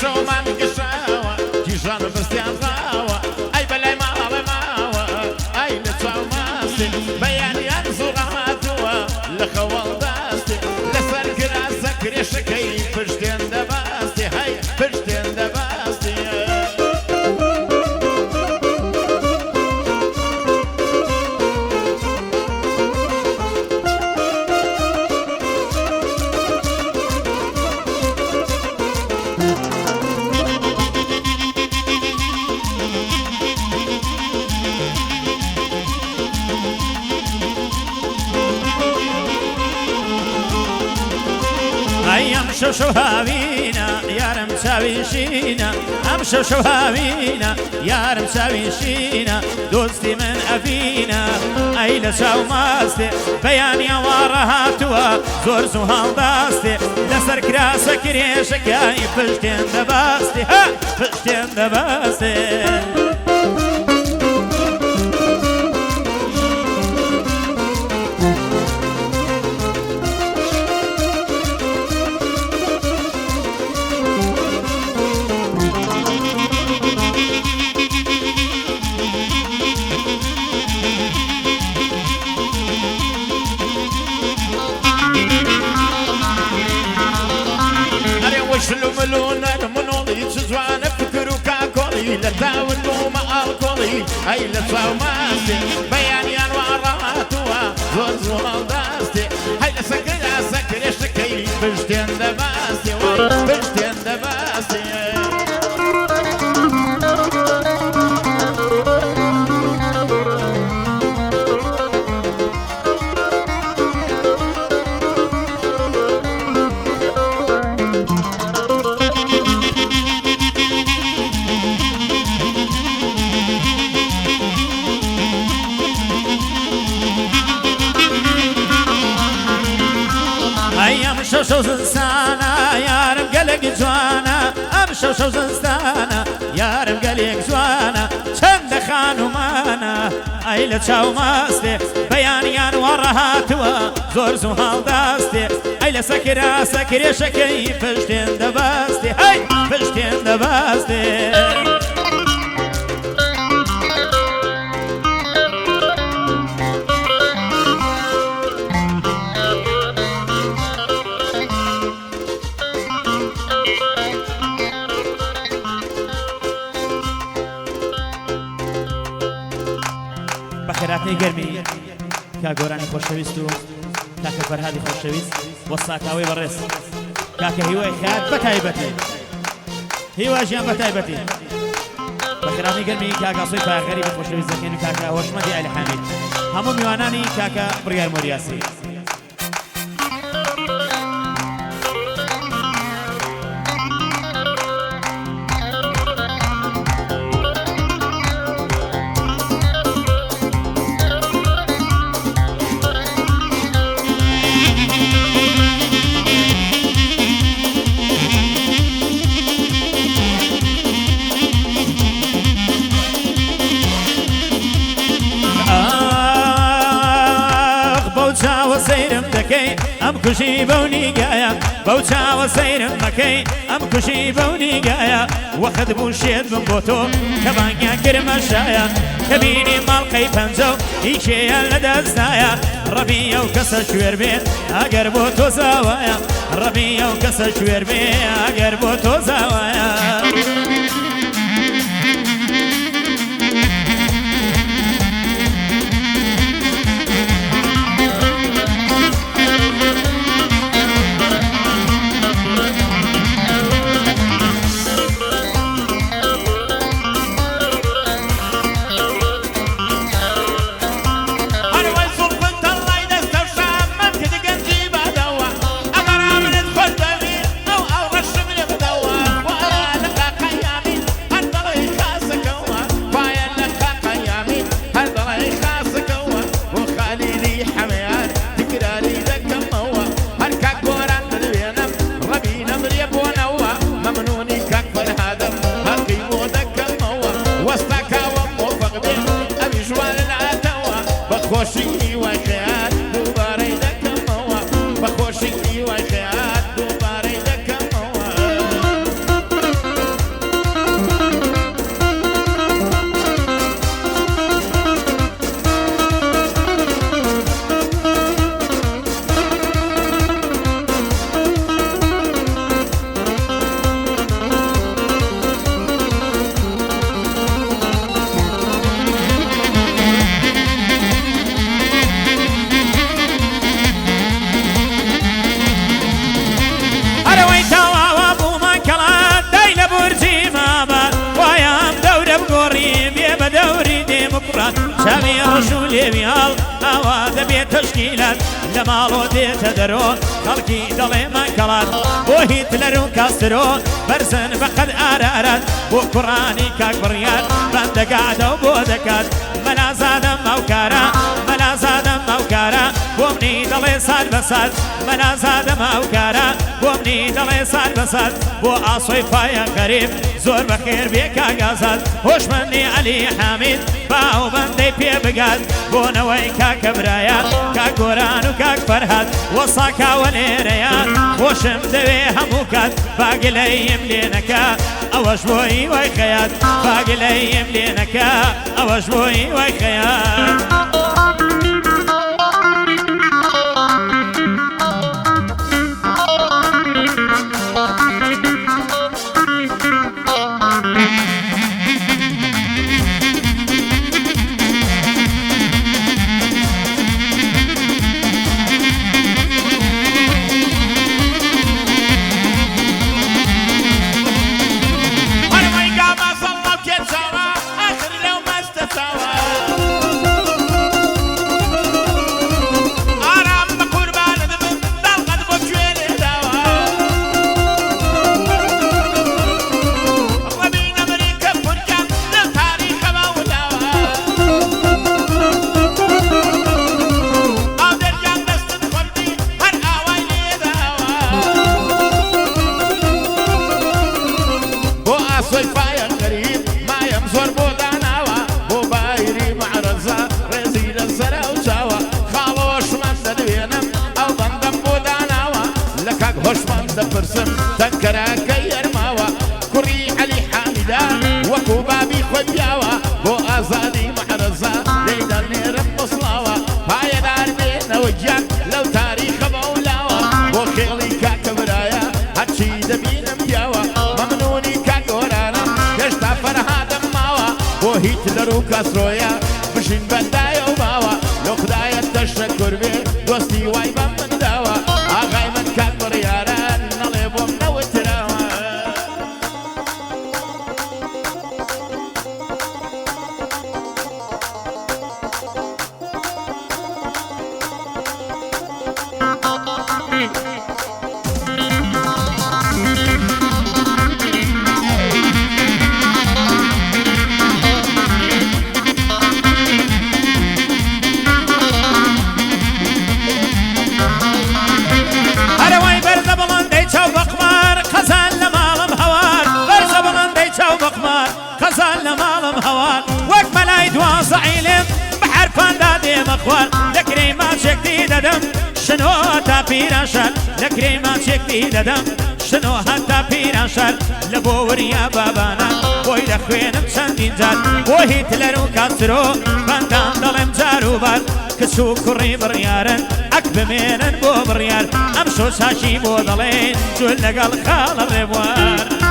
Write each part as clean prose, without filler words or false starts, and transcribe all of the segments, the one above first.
شو من قشاوة جيجان بستيان غاوة أي بلاي ماوة ماوة أي لتساو ماستي بياني أنزو غاتوا لخوال داستي لسر كراسك ريشكي فشتين دباستي هاي فشتين دباستي شو هاوينا يارم ساوي شينا شو هاوينا يارم ساوي شينا دوستي من أفينا أي لساو ماستي بياني وراها توا زور زوهال داستي لسر كراسك ريشك ياي فشتين دباستي ها فشتين دباستي ملونا المنوضي تزوانا فكرو كاكولي لتاون لوما الكولي اي لتاو ماستي بياني انوارها توا زوزو مالداستي هاي لسكري سكري شكي فشتين دباستي فشتين دباستي شو زنستانا يارم قلق جوانا شو زنستانا يارم قلق جوانا چند خانومانا اي لتشاو ماستي بيانيان ورها توا زور زوهال داستي اي لسكرا سكري شكي فشتين دباستي هاي فشتين دباستي بەخێراتنەی گەرمی کاگۆرانی خۆشەویست و کاکە فەرهادی خۆشەویست بۆ ساکاوی بەڕێز کاکە هیوای خەیات بەتایبەتی هیوا ژیان بەتایبەتی بەخێراتنەی گەرمی کاکاسۆی پایەخەری بە خۆشەویست دەکەین و کاکە هۆشمەندی ئالی حامید هەموو میوانانی کاکە بڕیار مۆریاسی ام كشي بوني جايا بوتا وسير مكي ام كشي بوني جايا وخد بوشيد من بوتو كمان يا كرم شايا كبيني مال قيفنزو يشي لدزنايا ربيع وكسر شوير بين اگر بوتو زوايا ربيع وكسر شوير بين اگر بوتو زوايا مقرات شامي رسولي بيال ئاوا دەبێت تشکیلات لە ماڵۆ دێتە دەرۆ خەڵکی دەڵێ ماکەڵات بۆ هیتلەر و کاسترۆ بەرزن بەقەد ئارارات بۆ کوڕانی کاک بڕیار بەندەگادە و بۆ دەکات مەلازادەم ئەوکارە مەلازادەم ئەوکارە بۆ منی دەڵێ ساد بەساد مەلازادەم ئەوکارە بۆ منی دەڵێ ساد بەساد بۆ ئاسۆی پایە غەریب زۆر بەخێر بێ کاگازاد هۆشمەندی عەلی حامید باو بەندەی پێ بگات بۆنەوەی کاکە برایە کاک گۆران و کاک فەرهاد وەساکاوە لێرەیان خۆشم دەوێ هەموو کات باگلەیم لێ نەکا ئەوەش بۆی وای خەیات باگلەیم لێ نەکا ئەوەش بۆی وای خەیات دەپرسم تەنکەرەکە یەرماوە کوڕی عەلی حامیدە وەکو بابی خۆی پیاوە بۆ ئازادی مەحرەزە لێیدا نێرم بەسڵاوە پایەدار بێنەوە گیان لەو تاریخە بەولاوە بۆ خێڵی کاکە برایە هەرچی دەبینم پیاوە مەمنونی کاک گۆرانم هێشتا فەرهادم ماوە بۆ هیتلەر و کاسرۆیە بژین بەندایە و ماوە لۆ خدایە تەشەکر بێ دۆستی وای بە من داوە ئاغای من کاک بڕیارە لەکرێی ماچێکتی دەدەم شنۆ تا پیرانشار لەکرێی ماچێکتی دەدەم شنۆ هەتا پیرانشار لە بۆ وریا بابانە بۆی دەخوێنم چەندین جار بۆ هیتلەر و کاسترۆ بەندان دەڵێم جار و بار کچ و کوڕی بڕیارن ئەک بمێنن بۆ بڕیار ئەم شۆ چاکی بۆ دەڵێن جوول لەگەڵ خاڵە ڕێبوار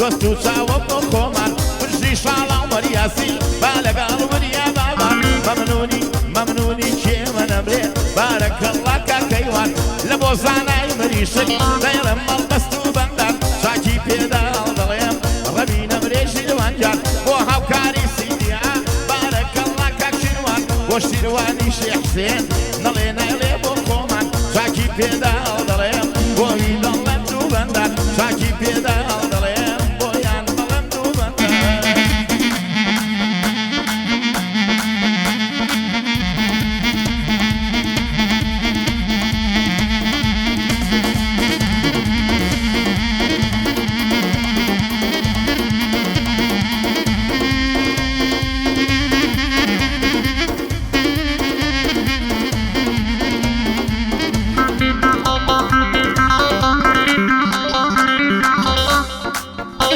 دۆست و چاوە بۆ خۆمان برژی شاڵا و مەریاسی با لەگەڵ وریا بابان مەمنونی کێمە نەبرێ بارەکەڵا کاکەیوان لە بۆ زانای مەریشک دەیڵم مەڵبەست و بەندان چاکی پێداڵ دەڵێم ڕەبی نەمرێژی لەوانجار بۆ هاوکاری سیدیا بارەکەڵا کاک شیروان بۆ شیروانی شێخ حسێن نەڵێ نایڵێ بۆ خۆمان چاکی پێداڵ دەڵێم بۆی دەڵێم دوو بەندان چاکی پێداڵ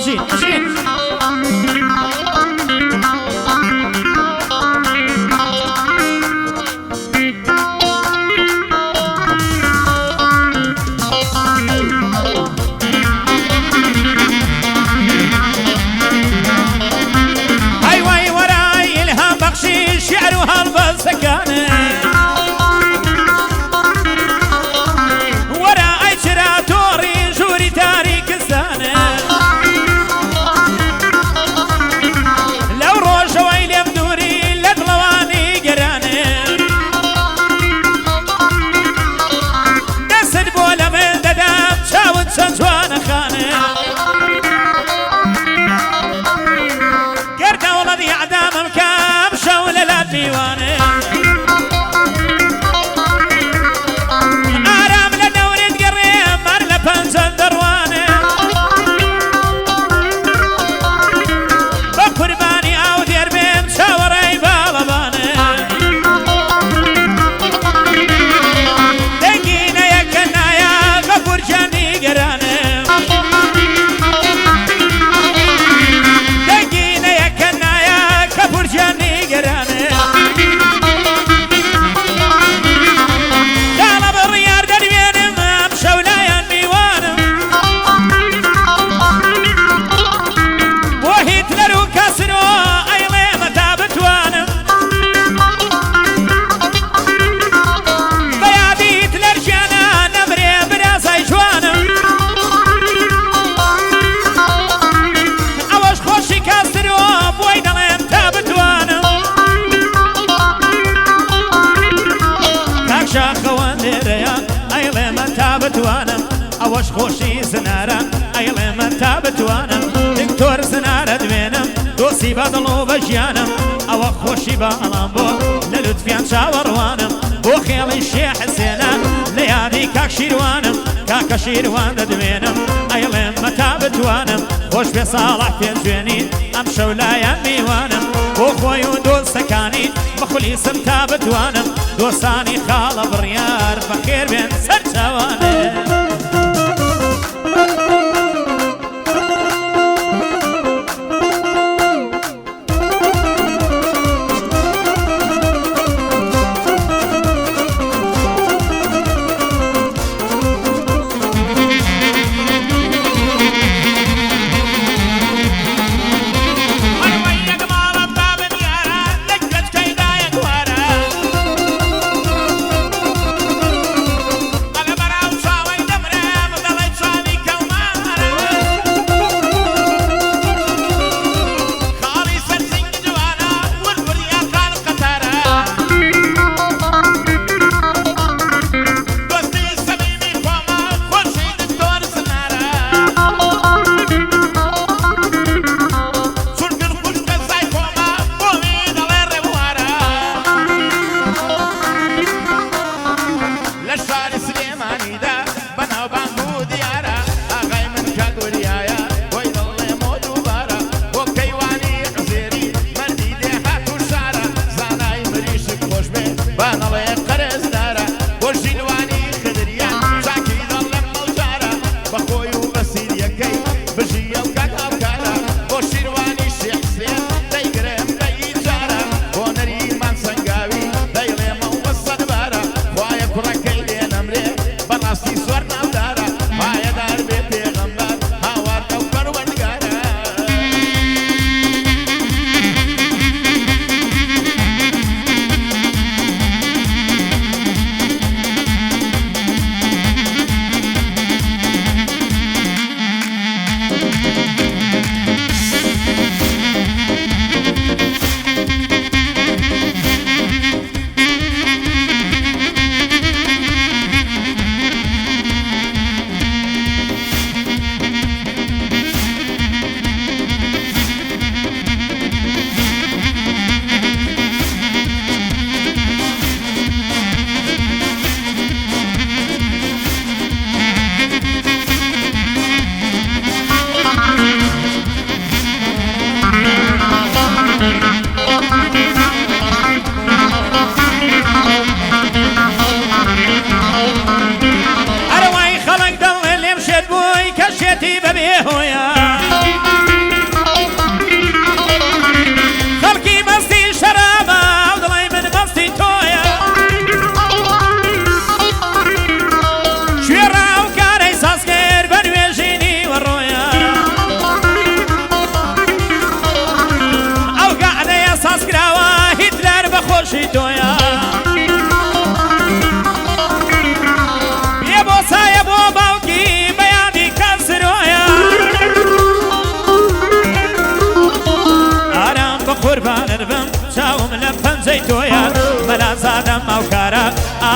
أجين أجين شعرها البسكانة وراء شراتوري جوري تاريك السنة لو روش ويلي بدوري لدلواني قرانة دسد بولا من ددام شاود سنجوان خانة قرد ولدي عدام مكام شول ديوانه آرام لدور تقريم مر لبنزل دروانه بقرباني او دير بيم شاوري بالبانه دقينا يا كنايا غفور جاني قرانه دقينا يا كنايا غفور جاني قرانه أوش خوشي زنارة أيلي من تابت وانا دكتور زنارة دوينم دوسي بدلو بجيانم أو خوشي بالامبو للطفيان شاور وانم بو خيالي الشي حسينا ليادي كاك شيروانم كاك شيروان دوينم أيلي من تابت وانم خوش بصالح في جويني أم شولايا ميوانم بو خويو دول سكاني بخلي سم تابت وانم دوساني خالة بريار بخير بين سرچوانم خۆشی تۆیە بێ بۆ سایە بۆ باوکی بەیانی کەسرۆیە ئارام بە قوربانت بم چاوم لە پەنجەی تۆیە مەلا زادەم ئەوکارە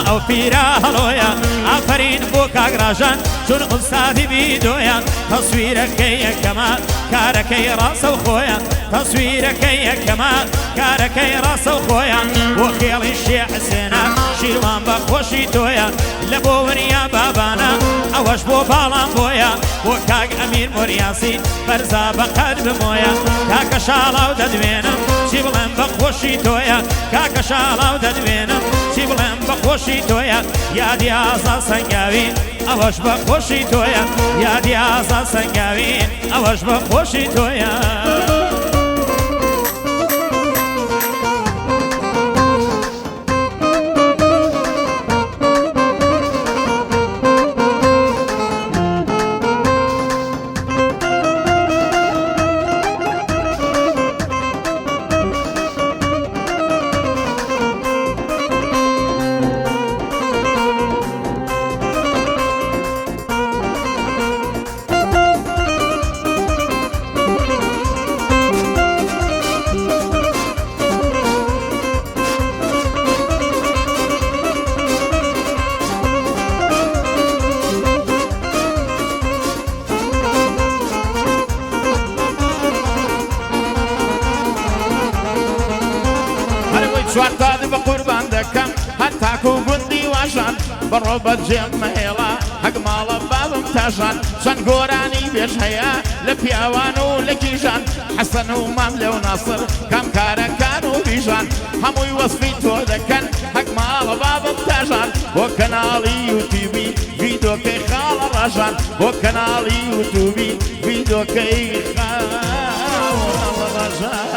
ئەو پیرە هەڵۆیە ئافرین بۆ کاگراژان چون ئوستادی بیدۆیە تەسویرەکەی یەکەمە کارەکەی ڕاستە و خۆیە تەسویرەکەی یەکەمە کارەکەی ڕاستە و خۆیە بۆ خێڵی شێ حسێنە شیروان بە خۆشی تۆیە لە بۆ ونیا بابانە ئەوەش بۆ باڵام بۆیە بۆ کاک ئەمیر مۆریاسی بەرزا بە قەد بمۆیە کاکە شاڵاو دەدوێنم چی بڵێم بە خۆشی تۆیە کاکە شاڵاو دەدوێنم چی بڵێم بە خۆشی تۆیە یادی ئازا سەنگاوی ئەوەش بە خۆشی تۆیە یادی ئازا سەنگاوی ئەوەش بە خۆشی تۆیە چوارتاد بە قوربان دەکەم هەر تاکو و گوندی واژان بەڕۆ بەجێم مەهێڵا هەک ماڵە بابم تاژان چەند گۆرانی بێژ هەیە لە پیاوان و لە کیژان حەسەن و مام لێو ناسر کام کارەکان و بیژان هەمووی وەسفی تۆ دەکەن هەک ماڵە بابم تاژان بۆ کەناڵی یوتیوبی ڤیدۆکەی خاڵە ڕاژان بۆ کەناڵی یوتیوبی ڤیدۆکەی خاڵە ڕاژان